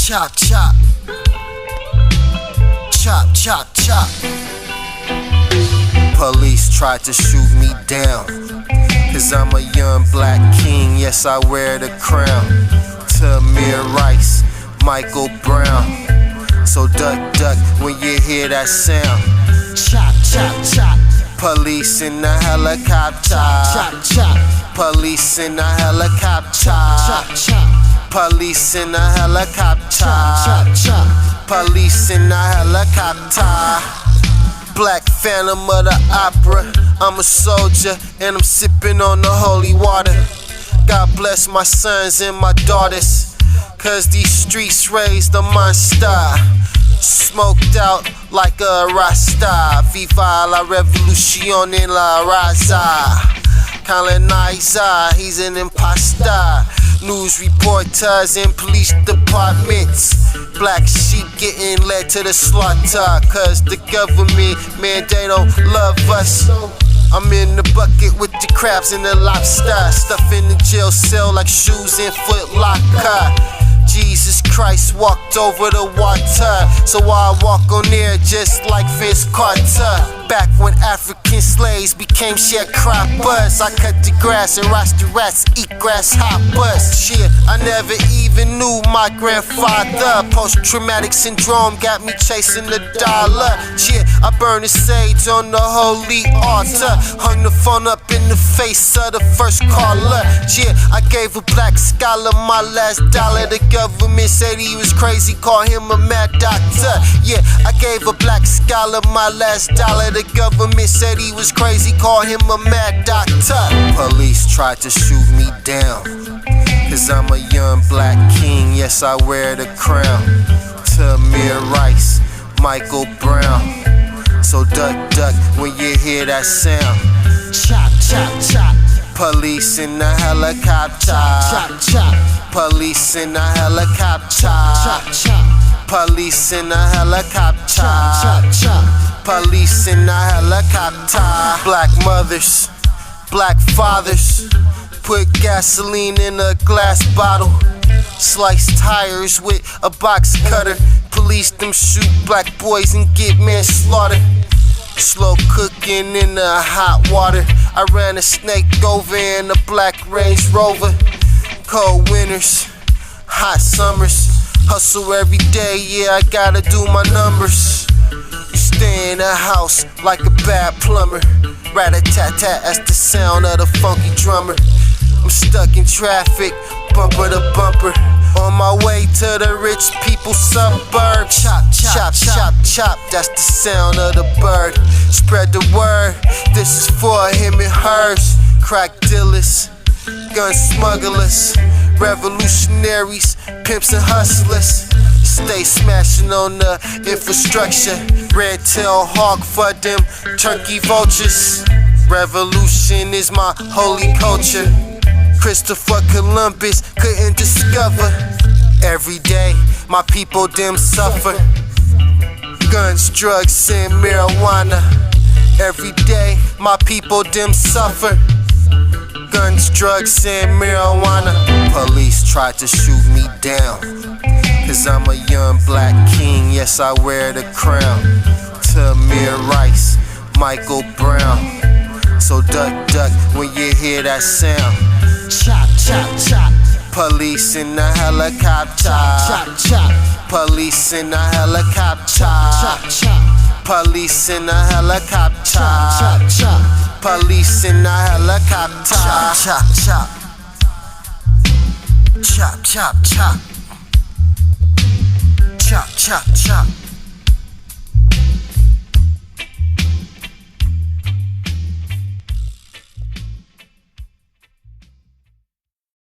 Chop, chop. Chop, chop, chop. Police tried to shoot me down, 'cause I'm a young black king, yes I wear the crown. Tamir Rice, Michael Brown. So duck, duck when you hear that sound. Chop, chop, chop. Police in the helicopter. Chop, chop. Police in the helicopter. Chop, chop. Police in the helicopter. Chop, chop. Police in the helicopter. Black Phantom of the Opera. I'm a soldier and I'm sipping on the holy water. God bless my sons and my daughters, 'cause these streets raised a monster. Smoked out like a Rasta. Viva la revolution en la raza. Colonizer, he's an imposter. News reporters and police departments. Black sheep getting led to the slaughter, 'cause the government, man, they don't love us. I'm in the bucket with the crabs and the lobster. Stuff in the jail cell like shoes in Foot Locker. Jesus Christ walked over the water, so I walk on air just like Vince Carter. Back when African slaves became sharecroppers, I cut the grass and watch the rats eat grasshoppers. Shit, I never even knew my grandfather. Post-traumatic syndrome got me chasing the dollar. Shit, I burned the sage on the holy altar. Hung the phone up in the face of the first caller. Shit, I gave a black scholar my last dollar. The government said he was crazy, call him a mad doctor. Yeah, I gave a black scholar my last dollar. The government said he was crazy, call him a mad doctor. Police tried to shoot me down, 'cause I'm a young black king, yes I wear the crown. Tamir Rice, Michael Brown. So duck, duck when you hear that sound. Chop, chop, chop. Police in the helicopter. Chop, chop. Police in the helicopter. Chop, chop. Police in the helicopter. Chop, chop. Police in the helicopter. Black mothers, black fathers, put gasoline in a glass bottle. Slice tires with a box cutter. Police them shoot black boys and get manslaughter. Slow cooking in the hot water. I ran a snake over in a black Range Rover. Cold winters, hot summers. Hustle every day, yeah, I gotta do my numbers. You stay in the house like a bad plumber. Rat-a-tat-tat, that's the sound of the funky drummer. I'm stuck in traffic, bumper to bumper. On my way to the rich people's suburb. Chop, chop, chop, chop, that's the sound of the bird. Spread the word, this is for him and hers. Crack dealers, gun smugglers, revolutionaries, pimps and hustlers. Stay smashing on the infrastructure. Red tail hawk for them turkey vultures. Revolution is my holy culture. Christopher Columbus couldn't discover. Every day my people them suffer. Guns, drugs, and marijuana. Every day my people them suffer. Guns, drugs, and marijuana. Police tried to shoot me down, 'cause I'm a young black king, yes I wear the crown. Tamir Rice, Michael Brown. So duck, duck when you hear that sound. Chop, chop, chop. Police in the helicopter. Chop, chop. Police in the helicopter. Chop, chop. Police in the helicopter. Chop, chop. Police in the helicopter. Chop, chop, chop. Chop, chop, chop. Chop, chop, chop.